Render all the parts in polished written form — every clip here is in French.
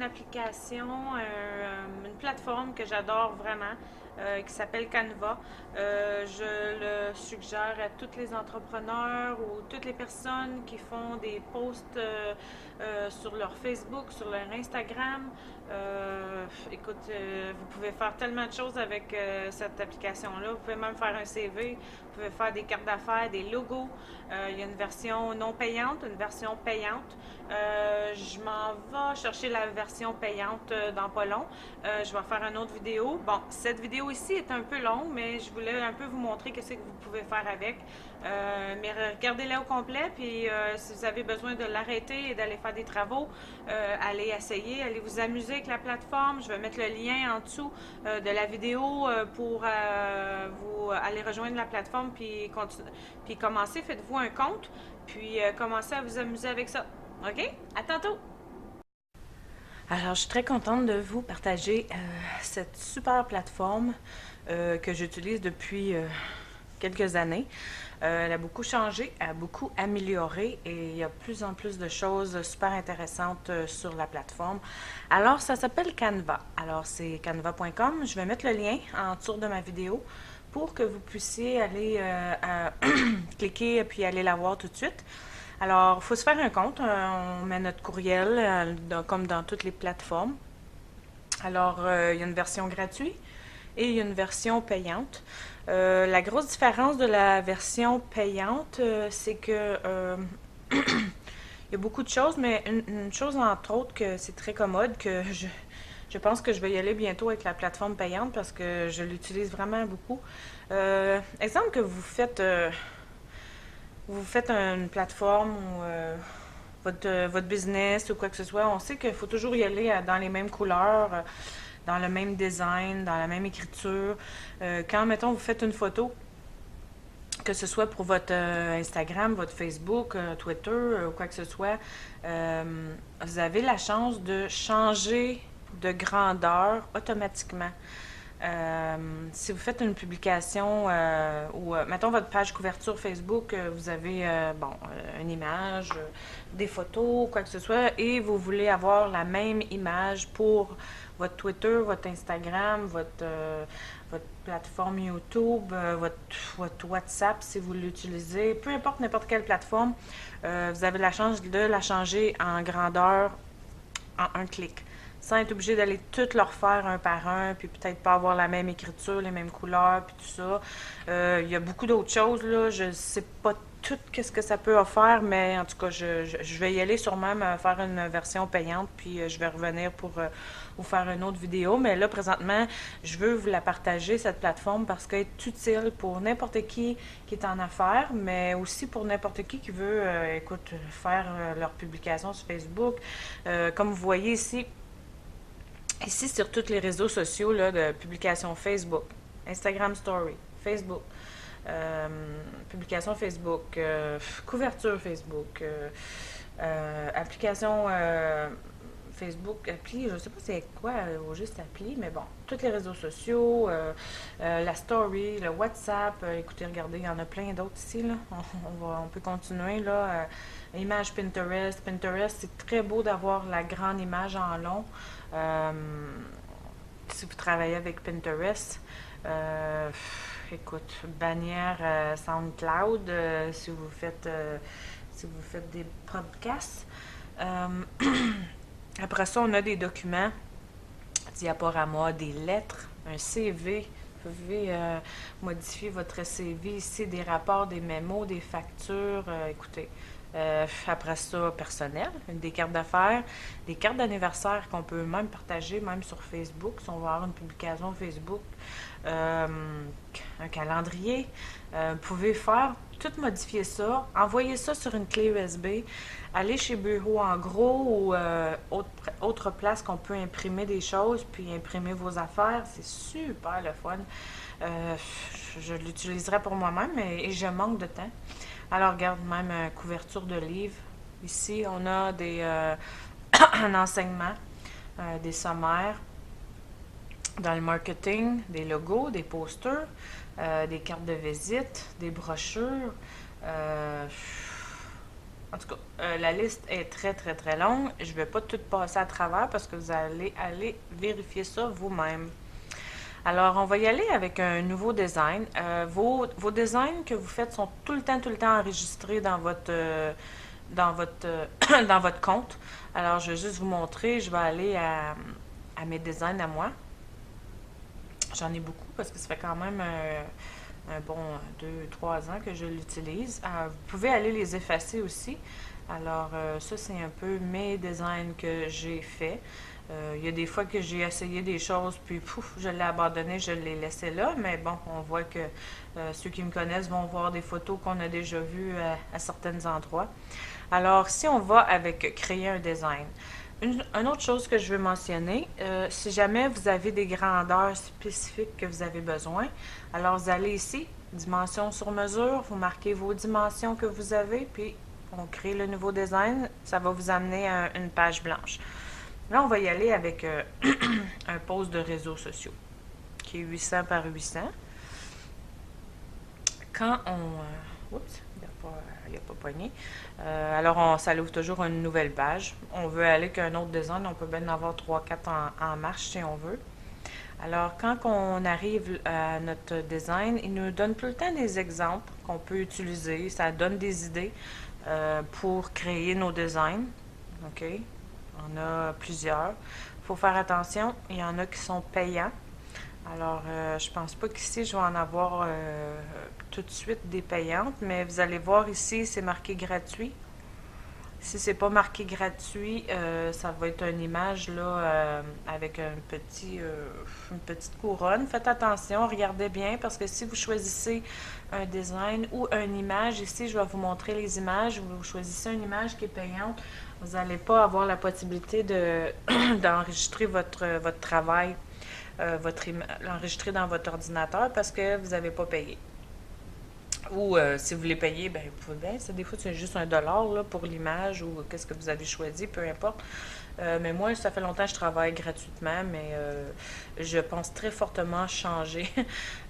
une application, une plateforme que j'adore vraiment, qui s'appelle Canva. Je le suggère à tous les entrepreneurs ou toutes les personnes qui font des posts sur leur Facebook, sur leur Instagram. Écoute, vous pouvez faire tellement de choses avec cette application-là. Vous pouvez même faire un CV, vous pouvez faire des cartes d'affaires, des logos. Il y a une version non payante, une version payante. Je m'en vais chercher la version payante dans pas long. Je vais faire une autre vidéo. Bon, cette vidéo ici est un peu longue, mais je voulais un peu vous montrer ce que vous pouvez faire avec. Mais regardez-la au complet, puis si vous avez besoin de l'arrêter et d'aller faire des travaux, allez essayer, allez vous amuser avec la plateforme. Je vais mettre le lien en dessous de la vidéo pour vous aller rejoindre la plateforme, puis commencer. Faites-vous un compte, puis commencez à vous amuser avec ça. OK? À tantôt! Alors, je suis très contente de vous partager cette super plateforme que j'utilise depuis quelques années. Elle a beaucoup changé, elle a beaucoup amélioré et il y a de plus en plus de choses super intéressantes sur la plateforme. Alors, ça s'appelle Canva. Alors, c'est canva.com. Je vais mettre le lien en dessous de ma vidéo pour que vous puissiez aller cliquer et puis aller la voir tout de suite. Alors, il faut se faire un compte. On met notre courriel comme dans toutes les plateformes. Alors, il y a une version gratuite et il y a une version payante. La grosse différence de la version payante, c'est que il y a beaucoup de choses, mais une chose entre autres que c'est très commode, que je pense que je vais y aller bientôt avec la plateforme payante parce que je l'utilise vraiment beaucoup. Exemple que vous faites une plateforme ou votre business ou quoi que ce soit, on sait qu'il faut toujours y aller dans les mêmes couleurs, dans le même design, dans la même écriture. Quand, mettons, vous faites une photo, que ce soit pour votre Instagram, votre Facebook, Twitter, ou quoi que ce soit, vous avez la chance de changer de grandeur automatiquement. Si vous faites une publication ou, mettons, votre page couverture Facebook, vous avez, une image, des photos, quoi que ce soit, et vous voulez avoir la même image pour votre Twitter, votre Instagram, votre plateforme YouTube, votre WhatsApp, si vous l'utilisez, peu importe n'importe quelle plateforme, vous avez la chance de la changer en grandeur en un clic sans être obligé d'aller toutes leur faire un par un, puis peut-être pas avoir la même écriture, les mêmes couleurs, puis tout ça. Il y a beaucoup d'autres choses, là. Je sais pas tout qu'est-ce que ça peut offrir, mais en tout cas, je vais y aller sûrement me faire une version payante, puis je vais revenir pour vous faire une autre vidéo. Mais là, présentement, je veux vous la partager, cette plateforme, parce qu'elle est utile pour n'importe qui est en affaires, mais aussi pour n'importe qui veut, faire leur publication sur Facebook. Comme vous voyez ici, sur tous les réseaux sociaux là, de publication Facebook, Instagram Story, Facebook, publication Facebook, couverture Facebook, application Facebook, appli, je sais pas c'est quoi au juste appli, mais bon, tous les réseaux sociaux, la story, le WhatsApp, écoutez, regardez, il y en a plein d'autres ici, là. On peut continuer, là. Image Pinterest. Pinterest, c'est très beau d'avoir la grande image en long. Euh, si vous travaillez avec Pinterest, écoute, bannière SoundCloud, si vous faites des podcasts. Après ça, on a des documents, diaporama, des lettres, un CV. Vous pouvez modifier votre CV ici, des rapports, des mémos, des factures. Écoutez, après ça, personnel, des cartes d'affaires, des cartes d'anniversaire qu'on peut même partager, même sur Facebook, si on va avoir une publication Facebook, un calendrier. Vous pouvez tout modifier ça, envoyer ça sur une clé USB, aller chez Bureau en gros ou autre place qu'on peut imprimer des choses, puis imprimer vos affaires. C'est super le fun. Je l'utiliserai pour moi-même et je manque de temps. Alors, regarde, même couverture de livre. Ici, on a un enseignement, des sommaires, dans le marketing, des logos, des posters, des cartes de visite, des brochures, En tout cas, la liste est très, très, très longue. Je ne vais pas tout passer à travers parce que vous allez aller vérifier ça vous-même. Alors, on va y aller avec un nouveau design. Vos designs que vous faites sont tout le temps enregistrés dans votre compte. Alors, je vais juste vous montrer. Je vais aller à mes designs à moi. J'en ai beaucoup parce que ça fait quand même un bon 2, 3 ans que je l'utilise. Vous pouvez aller les effacer aussi. Alors, ça, c'est un peu mes designs que j'ai fait. Il y a des fois que j'ai essayé des choses, puis pouf, je l'ai abandonné, je l'ai laissé là. Mais bon, on voit que ceux qui me connaissent vont voir des photos qu'on a déjà vues à certains endroits. Alors, si on va avec créer un design, une autre chose que je veux mentionner, si jamais vous avez des grandeurs spécifiques que vous avez besoin, alors vous allez ici, dimension sur mesure, vous marquez vos dimensions que vous avez, puis on crée le nouveau design, ça va vous amener à une page blanche. Là, on va y aller avec un post de réseaux sociaux qui est 800 par 800. Quand on... oups, il n'y a pas poigné. Alors, ça ouvre toujours une nouvelle page. On veut aller qu'un autre design, on peut bien en avoir 3, 4 en marche si on veut. Alors, quand on arrive à notre design, il nous donne tout le temps des exemples qu'on peut utiliser. Ça donne des idées pour créer nos designs. OK? On a plusieurs. Il faut faire attention, il y en a qui sont payants. Alors, je pense pas qu'ici, je vais en avoir tout de suite des payantes, mais vous allez voir ici, c'est marqué gratuit. Si c'est pas marqué gratuit, ça va être une image là avec une petite couronne. Faites attention, regardez bien parce que si vous choisissez un design ou une image, ici je vais vous montrer les images, vous choisissez une image qui est payante, vous n'allez pas avoir la possibilité d'enregistrer votre travail, l'enregistrer dans votre ordinateur parce que vous n'avez pas payé. Ou si vous voulez payer, ben vous pouvez bien. Des fois, c'est juste $1 là, pour l'image ou qu'est-ce que vous avez choisi, peu importe. Mais moi, ça fait longtemps que je travaille gratuitement, mais je pense très fortement changer.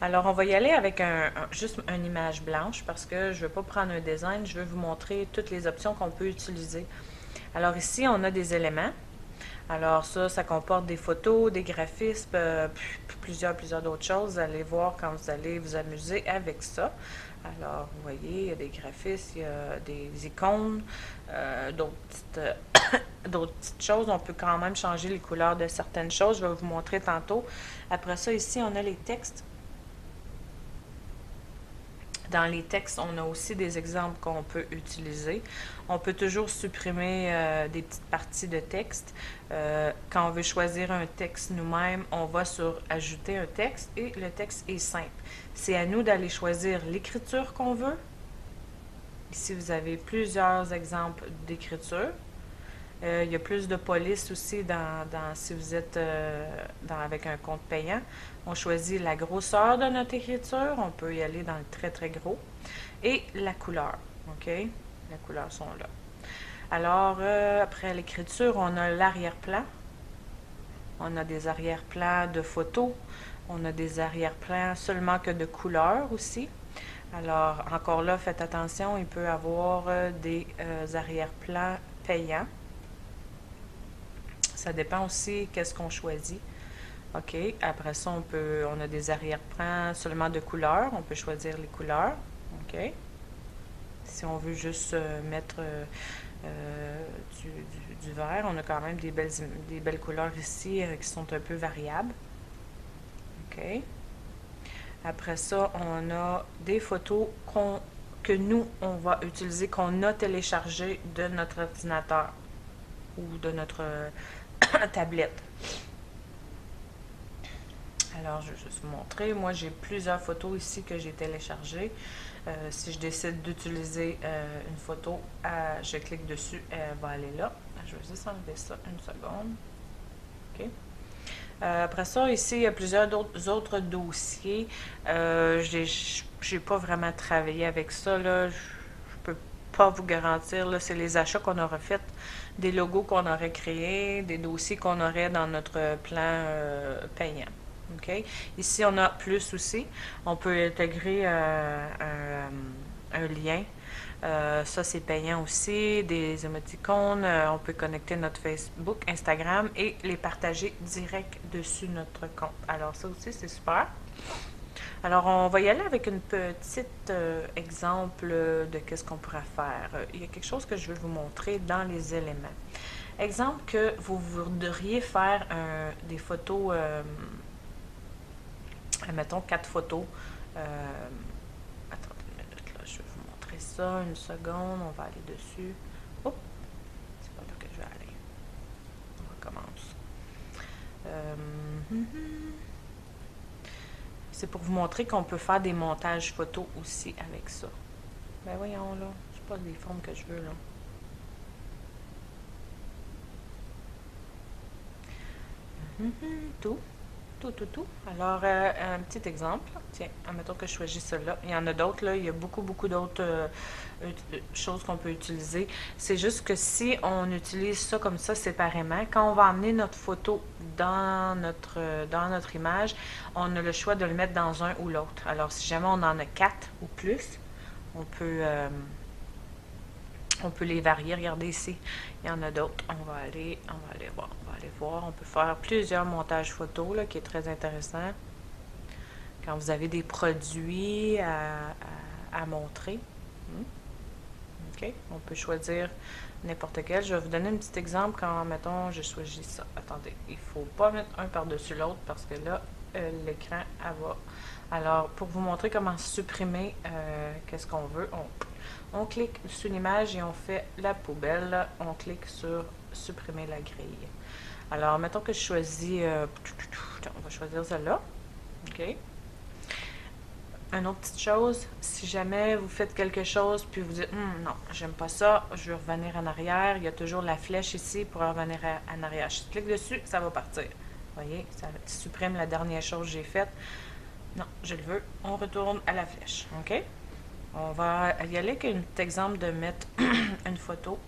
Alors, on va y aller avec juste une image blanche parce que je ne veux pas prendre un design, je veux vous montrer toutes les options qu'on peut utiliser. Alors ici, on a des éléments. Alors ça comporte des photos, des graphismes, plusieurs d'autres choses. Vous allez voir quand vous allez vous amuser avec ça. Alors, vous voyez, il y a des graphismes, il y a des icônes, d'autres petites choses. On peut quand même changer les couleurs de certaines choses. Je vais vous montrer tantôt. Après ça, ici, on a les textes. Dans les textes, on a aussi des exemples qu'on peut utiliser. On peut toujours supprimer des petites parties de texte. Quand on veut choisir un texte nous-mêmes, on va sur « Ajouter un texte » et le texte est simple. C'est à nous d'aller choisir l'écriture qu'on veut. Ici, vous avez plusieurs exemples d'écriture. Il y a plus de police aussi si vous êtes avec un compte payant. On choisit la grosseur de notre écriture. On peut y aller dans le très, très gros. Et la couleur. OK? Les couleurs sont là. Alors, après l'écriture, on a l'arrière-plan. On a des arrière-plans de photos. On a des arrière-plans seulement que de couleurs aussi. Alors, encore là, faites attention, il peut y avoir des arrière-plans payants. Ça dépend aussi qu'est-ce qu'on choisit. OK. Après ça, on a des arrière-plans seulement de couleurs. On peut choisir les couleurs. OK. Si on veut juste mettre du vert, on a quand même des belles couleurs ici qui sont un peu variables. OK. Après ça, on a des photos que nous, on va utiliser, qu'on a téléchargées de notre ordinateur ou de notre tablette. Alors, je vais juste vous montrer. Moi, j'ai plusieurs photos ici que j'ai téléchargées. Si je décide d'utiliser une photo, je clique dessus, elle va aller là. Je vais juste enlever ça une seconde. OK. Après ça, ici, il y a plusieurs autres dossiers. J'ai pas vraiment travaillé avec ça, là. Je peux pas vous garantir, là, c'est les achats qu'on aurait fait, des logos qu'on aurait créés, des dossiers qu'on aurait dans notre plan payant. OK? Ici, on a plus aussi. On peut intégrer un lien. Ça, c'est payant aussi. Des émoticônes. On peut connecter notre Facebook, Instagram et les partager direct dessus notre compte. Alors, ça aussi, c'est super. Alors, on va y aller avec une petite exemple de qu'est-ce qu'on pourrait faire. Il y a quelque chose que je veux vous montrer dans les éléments. Exemple que vous voudriez faire des photos, mettons 4 photos. Attendez une minute, là, je vais vous montrer ça. Une seconde, on va aller dessus. Oh, c'est pas là que je vais aller. On recommence. C'est pour vous montrer qu'on peut faire des montages photos aussi avec ça. Ben voyons là, c'est pas les formes que je veux là. Tout. Alors, un petit exemple. Tiens, admettons que je choisis celui-là. Il y en a d'autres, là. Il y a beaucoup d'autres choses qu'on peut utiliser. C'est juste que si on utilise ça comme ça séparément, quand on va amener notre photo dans notre image, on a le choix de le mettre dans un ou l'autre. Alors, si jamais on en a 4 ou plus, on peut les varier. Regardez ici, il y en a d'autres. On va aller voir. On peut faire plusieurs montages photos, là, qui est très intéressant. Quand vous avez des produits à montrer. OK. On peut choisir n'importe quel. Je vais vous donner un petit exemple quand, mettons, je choisis ça. Attendez, il ne faut pas mettre un par-dessus l'autre parce que là, l'écran, elle va. Alors, pour vous montrer comment supprimer qu'est-ce qu'on veut, on clique sur l'image et on fait la poubelle. On clique sur supprimer la grille. Alors, mettons que je choisis, on va choisir celle-là. OK. Une autre petite chose, si jamais vous faites quelque chose puis vous dites non, j'aime pas ça, je veux revenir en arrière, il y a toujours la flèche ici pour revenir en arrière. Je clique dessus, ça va partir. Vous voyez, ça supprime la dernière chose que j'ai faite. Non, je le veux. On retourne à la flèche. OK? On va y aller avec un petit exemple de mettre une photo.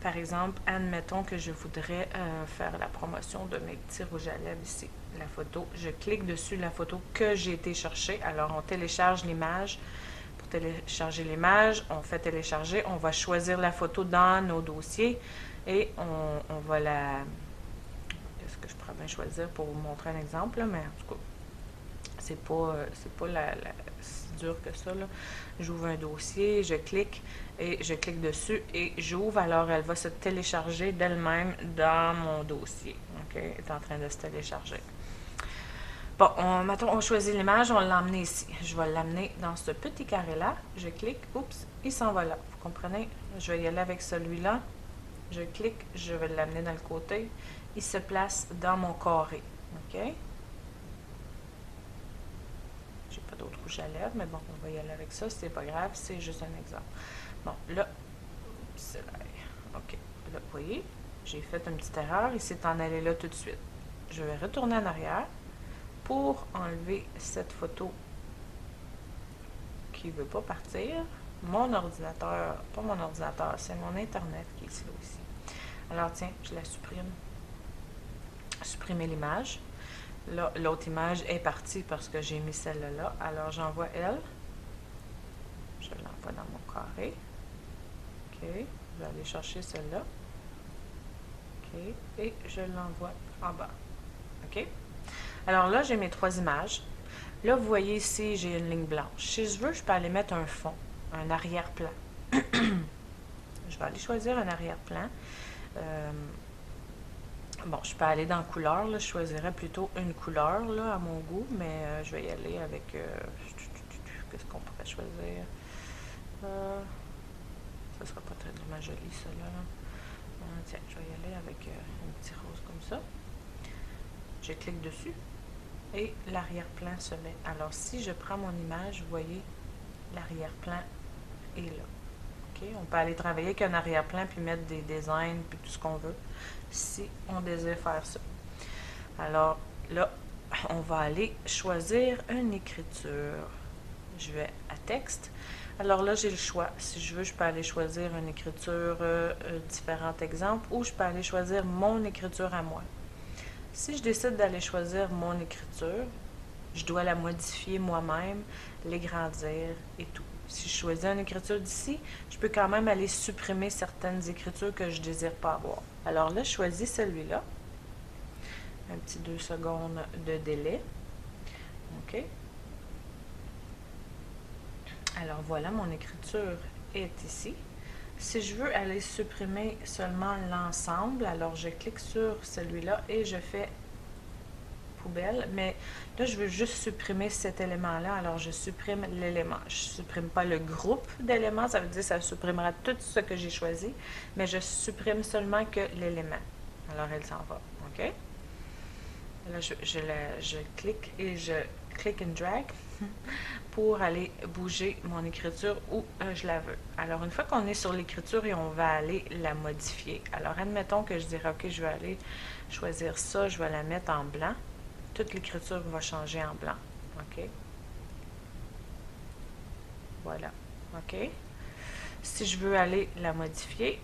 Par exemple, admettons que je voudrais faire la promotion de mes petits rouges à lèvres ici. La photo, je clique dessus la photo que j'ai été chercher. Alors, on télécharge l'image. Pour télécharger l'image, on fait télécharger. On va choisir la photo dans nos dossiers et on va la... Qu'est-ce que je pourrais bien choisir pour vous montrer un exemple, là, mais en tout cas, c'est pas si dur que ça, là. J'ouvre un dossier, je clique dessus et j'ouvre. Alors, elle va se télécharger d'elle-même dans mon dossier. OK? Elle est en train de se télécharger. Bon, mettons, on choisit l'image, on l'a emmené ici. Je vais l'amener dans ce petit carré-là. Je clique, oups, il s'en va là. Vous comprenez? Je vais y aller avec celui-là. Je clique, je vais l'amener dans le côté. Il se place dans mon carré. OK? J'ai pas d'autre rouge à lèvres, mais bon, on va y aller avec ça. C'est pas grave, c'est juste un exemple. Bon, là, c'est là. OK. Là, vous voyez, j'ai fait une petite erreur. Il s'est en allé là tout de suite. Je vais retourner en arrière pour enlever cette photo qui ne veut pas partir. Mon ordinateur, pas mon ordinateur, c'est mon Internet qui est ici, là aussi. Alors, tiens, je la supprime. Supprimer l'image. Là, l'autre image est partie parce que j'ai mis celle-là. Alors, j'envoie elle. Je l'envoie dans mon carré. OK. Je vais aller chercher celle-là. OK. Et je l'envoie en bas. OK. Alors là, j'ai mes 3 images. Là, vous voyez ici, j'ai une ligne blanche. Si je veux, je peux aller mettre un fond, un arrière-plan. Je vais aller choisir un arrière-plan. Bon, je peux aller dans couleur, là. Je choisirais plutôt une couleur, là, à mon goût, mais je vais y aller avec... qu'est-ce qu'on pourrait choisir? Ça sera pas très vraiment joli, ça, là. Tiens, je vais y aller avec un petit rose comme ça. Je clique dessus et l'arrière-plan se met. Alors, si je prends mon image, vous voyez, l'arrière-plan est là. OK? On peut aller travailler avec un arrière-plan puis mettre des designs puis tout ce qu'on veut si on désire faire ça. Alors, là, on va aller choisir une écriture. Je vais à texte. Alors là, j'ai le choix. Si je veux, je peux aller choisir une écriture, différents exemples, ou je peux aller choisir mon écriture à moi. Si je décide d'aller choisir mon écriture, je dois la modifier moi-même, l'agrandir et tout. Si je choisis une écriture d'ici, je peux quand même aller supprimer certaines écritures que je ne désire pas avoir. Alors là, je choisis celui-là. Un petit 2 secondes de délai. OK. Alors voilà, mon écriture est ici. Si je veux aller supprimer seulement l'ensemble, alors je clique sur celui-là et je fais poubelle, mais là je veux juste supprimer cet élément-là, alors je supprime l'élément. Je ne supprime pas le groupe d'éléments, ça veut dire que ça supprimera tout ce que j'ai choisi, mais je supprime seulement que l'élément. Alors elle s'en va, OK? Là je clique et je click and drag pour aller bouger mon écriture où je la veux. Alors, une fois qu'on est sur l'écriture et on va aller la modifier. Alors, admettons que je dirais, OK, je vais aller choisir ça, je vais la mettre en blanc. Toute l'écriture va changer en blanc. OK? Voilà. OK? Si je veux aller la modifier,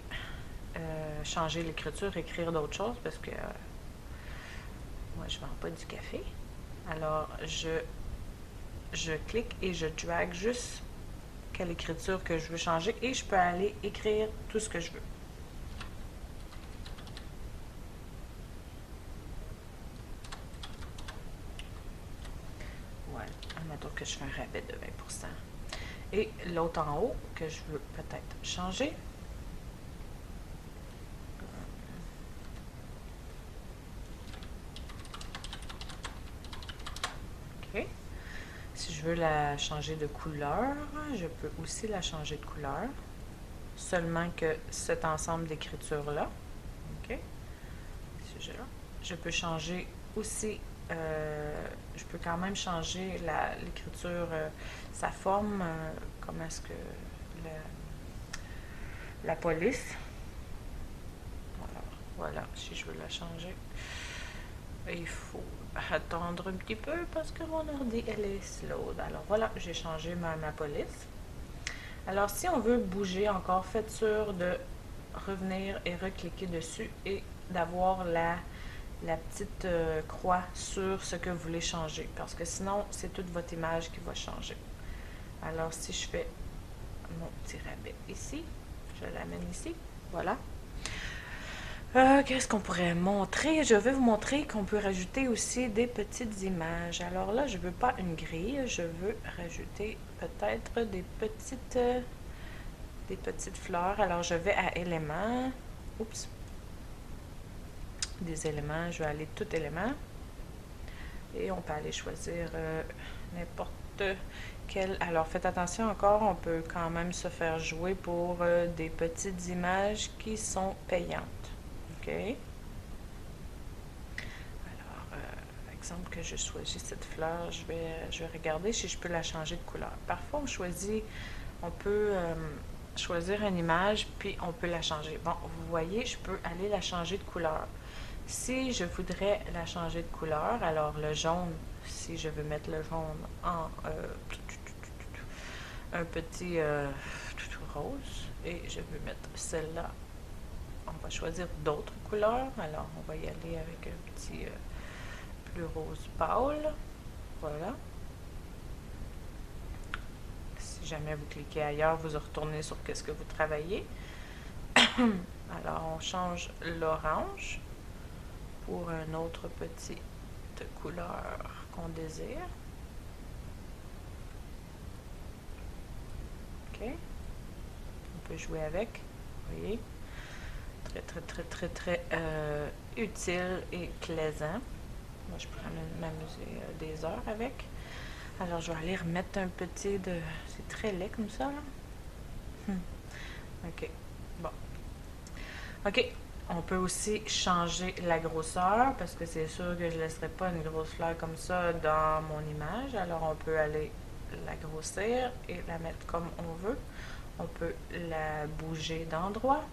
changer l'écriture, écrire d'autres choses, parce que moi, je ne vends pas du café. Alors, je clique et je drag juste quelle écriture que je veux changer et je peux aller écrire tout ce que je veux. Voilà, admettons que je fais un rabais de 20%. Et l'autre en haut que je veux peut-être changer. OK. Si je veux la changer de couleur, je peux aussi la changer de couleur. Seulement que cet ensemble d'écritures-là. OK. Je peux changer aussi, je peux quand même changer l'écriture, sa forme, comment est-ce que la police. Alors, voilà, si je veux la changer, il faut attendre un petit peu parce que mon ordi, elle est slow. Alors voilà, j'ai changé ma police. Alors si on veut bouger encore, faites sûr de revenir et recliquer dessus et d'avoir la petite croix sur ce que vous voulez changer, parce que sinon, c'est toute votre image qui va changer. Alors, si je fais mon petit rabais ici, je l'amène ici, voilà. Qu'est-ce qu'on pourrait montrer? Je vais vous montrer qu'on peut rajouter aussi des petites images. Alors là, je ne veux pas une grille, je veux rajouter peut-être des petites fleurs. Alors, je vais à éléments. Oups. Des éléments, je vais aller tout élément et on peut aller choisir n'importe quel. Alors faites attention encore, on peut quand même se faire jouer pour des petites images qui sont payantes. OK? Alors, exemple que je choisis cette fleur, je vais regarder si je peux la changer de couleur. Parfois on peut choisir une image puis on peut la changer. Bon, vous voyez, je peux aller la changer de couleur. Si je voudrais la changer de couleur, alors le jaune, si je veux mettre le jaune en un petit rose, et je veux mettre celle-là, on va choisir d'autres couleurs. Alors, on va y aller avec un petit plus rose pâle. Voilà. Si jamais vous cliquez ailleurs, vous retournez sur qu'est-ce que vous travaillez. Alors, on change l'orange pour un autre petite couleur qu'on désire. OK. On peut jouer avec. Vous voyez? Très utile et plaisant. Moi, je pourrais m'amuser des heures avec. Alors, je vais aller remettre un petit de... C'est très laid comme ça, là. OK. Bon. OK. On peut aussi changer la grosseur parce que c'est sûr que je ne laisserai pas une grosse fleur comme ça dans mon image. Alors, on peut aller la grossir et la mettre comme on veut. On peut la bouger d'endroit.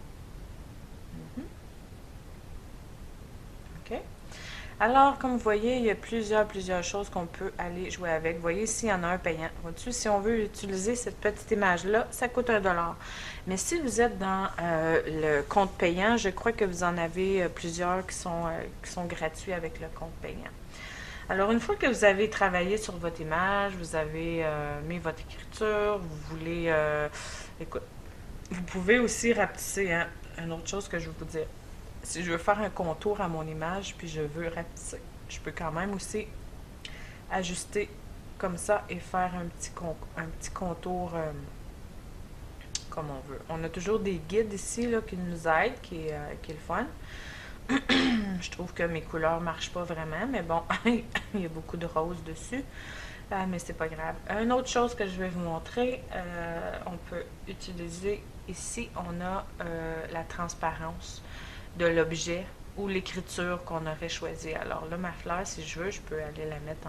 OK. Alors, comme vous voyez, il y a plusieurs choses qu'on peut aller jouer avec. Vous voyez, ici, il y en a un payant. Vois-tu, si on veut utiliser cette petite image-là, ça coûte $1. Mais si vous êtes dans le compte payant, je crois que vous en avez plusieurs qui sont gratuits avec le compte payant. Alors, une fois que vous avez travaillé sur votre image, vous avez mis votre écriture, vous voulez... écoute, vous pouvez aussi rapetisser, hein. Une autre chose que je veux vous dire. Si je veux faire un contour à mon image, puis je veux rapetisser, je peux quand même aussi ajuster comme ça et faire un petit contour comme on veut. On a toujours des guides ici là, qui nous aident, qui est le fun. Je trouve que mes couleurs ne marchent pas vraiment, mais bon, il y a beaucoup de rose dessus. Mais c'est pas grave. Une autre chose que je vais vous montrer, on peut utiliser ici, on a la transparence de l'objet ou l'écriture qu'on aurait choisi. Alors là, ma fleur, si je veux, je peux aller la mettre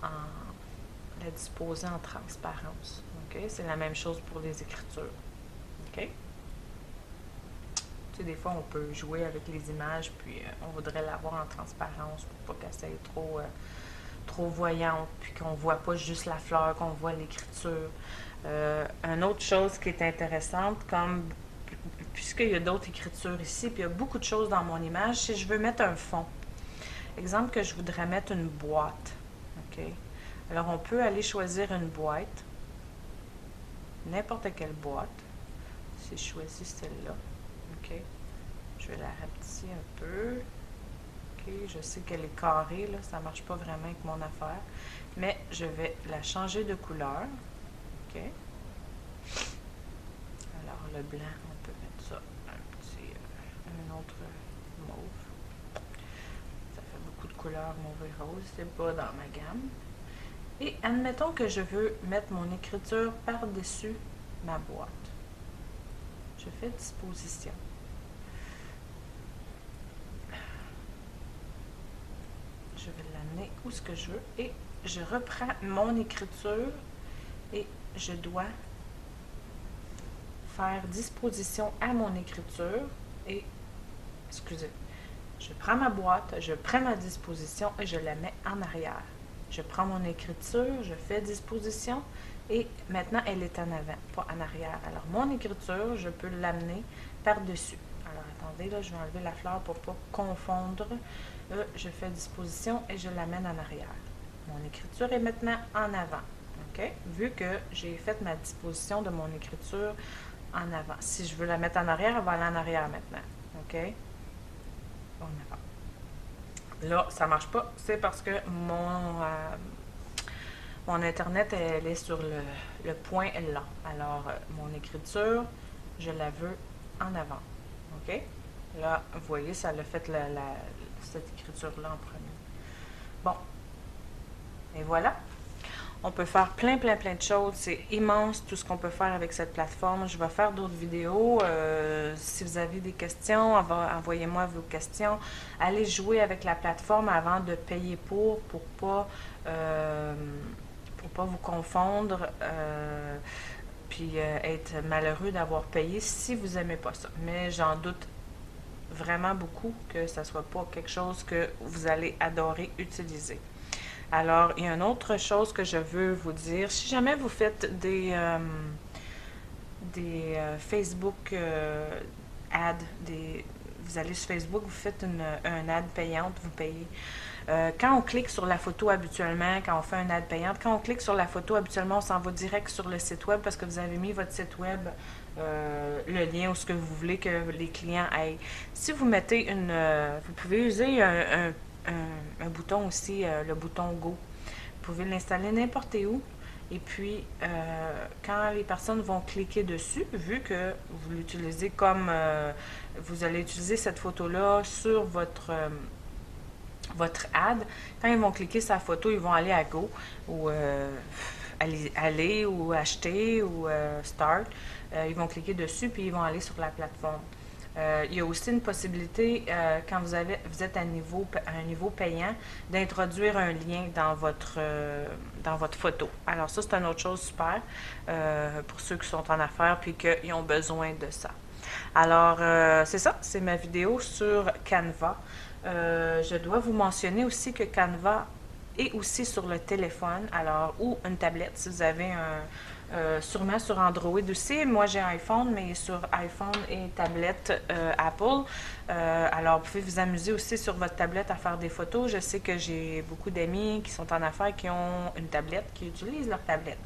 la disposer en transparence. OK? C'est la même chose pour les écritures. OK? Tu sais, des fois, on peut jouer avec les images, puis on voudrait l'avoir en transparence pour pas qu'elle soit trop voyante, puis qu'on voit pas juste la fleur, qu'on voit l'écriture. Une autre chose qui est intéressante, comme puisqu'il y a d'autres écritures ici, puis il y a beaucoup de choses dans mon image, si je veux mettre un fond. Exemple que je voudrais mettre une boîte. OK? Alors, on peut aller choisir une boîte, n'importe quelle boîte. Si je choisis celle-là, OK? Je vais la rapetisser un peu. OK? Je sais qu'elle est carrée, là, ça ne marche pas vraiment avec mon affaire. Mais je vais la changer de couleur. OK? Alors, le blanc, on peut mettre ça un autre mauve. Ça fait beaucoup de couleurs mauve et rose, c'est pas dans ma gamme. Et admettons que je veux mettre mon écriture par-dessus ma boîte. Je fais disposition. Je vais l'amener où ce que je veux et je reprends mon écriture et je dois faire disposition à mon écriture et, excusez, je prends ma boîte, je prends ma disposition et je la mets en arrière. Je prends mon écriture, je fais disposition et maintenant elle est en avant, pas en arrière. Alors mon écriture, je peux l'amener par-dessus. Alors attendez, là, je vais enlever la fleur pour ne pas confondre. Je fais disposition et je l'amène en arrière. Mon écriture est maintenant en avant. OK? Vu que j'ai fait ma disposition de mon écriture en avant. Si je veux la mettre en arrière, elle va aller en arrière maintenant. OK? En avant. Là, ça ne marche pas. C'est parce que mon Internet, elle est sur le point là. Alors, mon écriture, je la veux en avant. OK? Là, vous voyez, ça l'a fait cette écriture-là en premier. Bon. Et voilà. On peut faire plein de choses. C'est immense tout ce qu'on peut faire avec cette plateforme. Je vais faire d'autres vidéos. Si vous avez des questions, envoyez-moi vos questions. Allez jouer avec la plateforme avant de payer pour pas vous confondre puis être malheureux d'avoir payé si vous n'aimez pas ça. Mais j'en doute vraiment beaucoup que ça ne soit pas quelque chose que vous allez adorer utiliser. Alors, il y a une autre chose que je veux vous dire. Si jamais vous faites des Facebook ads, vous allez sur Facebook, vous faites un ad payante, vous payez. Quand on clique sur la photo habituellement, quand on fait un ad payante, quand on clique sur la photo habituellement, on s'en va direct sur le site web parce que vous avez mis votre site web, le lien ou ce que vous voulez que les clients aillent. Si vous mettez vous pouvez user un bouton aussi, le bouton Go. Vous pouvez l'installer n'importe où. Et puis, quand les personnes vont cliquer dessus, vu que vous l'utilisez comme vous allez utiliser cette photo-là sur votre ad, quand ils vont cliquer sur la photo, ils vont aller à Go ou aller ou acheter ou Start. Ils vont cliquer dessus puis ils vont aller sur la plateforme. Il y a aussi une possibilité, quand vous êtes à un niveau payant, d'introduire un lien dans votre photo. Alors ça, c'est une autre chose super pour ceux qui sont en affaires puis qui ont besoin de ça. Alors, c'est ça, c'est ma vidéo sur Canva. Je dois vous mentionner aussi que Canva est aussi sur le téléphone, alors ou une tablette si vous avez sûrement sur Android aussi. Moi, j'ai iPhone, mais sur iPhone et tablette Apple. Alors, vous pouvez vous amuser aussi sur votre tablette à faire des photos. Je sais que j'ai beaucoup d'amis qui sont en affaires qui ont une tablette, qui utilisent leur tablette.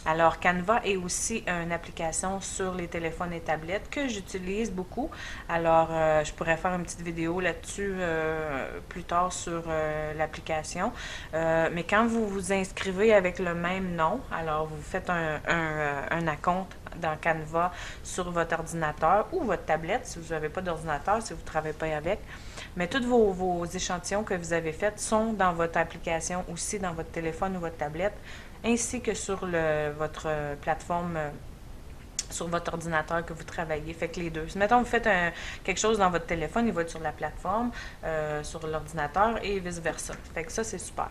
Alors, Canva est aussi une application sur les téléphones et tablettes que j'utilise beaucoup. Alors, je pourrais faire une petite vidéo là-dessus plus tard sur l'application. Mais quand vous vous inscrivez avec le même nom, alors vous faites un account dans Canva sur votre ordinateur ou votre tablette, si vous n'avez pas d'ordinateur, si vous ne travaillez pas avec. Mais tous vos échantillons que vous avez faits sont dans votre application aussi, dans votre téléphone ou votre tablette, ainsi que sur votre plateforme, sur votre ordinateur que vous travaillez. Fait que les deux. Mettons, vous faites quelque chose dans votre téléphone, il va être sur la plateforme, sur l'ordinateur et vice-versa. Fait que ça, c'est super.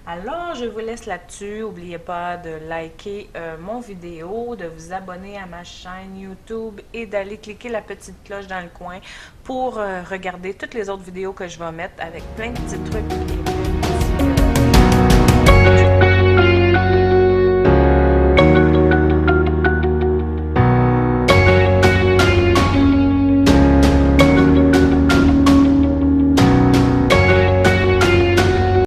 Alors, je vous laisse là-dessus. N'oubliez pas de liker mon vidéo, de vous abonner à ma chaîne YouTube et d'aller cliquer la petite cloche dans le coin pour regarder toutes les autres vidéos que je vais mettre avec plein de petits trucs et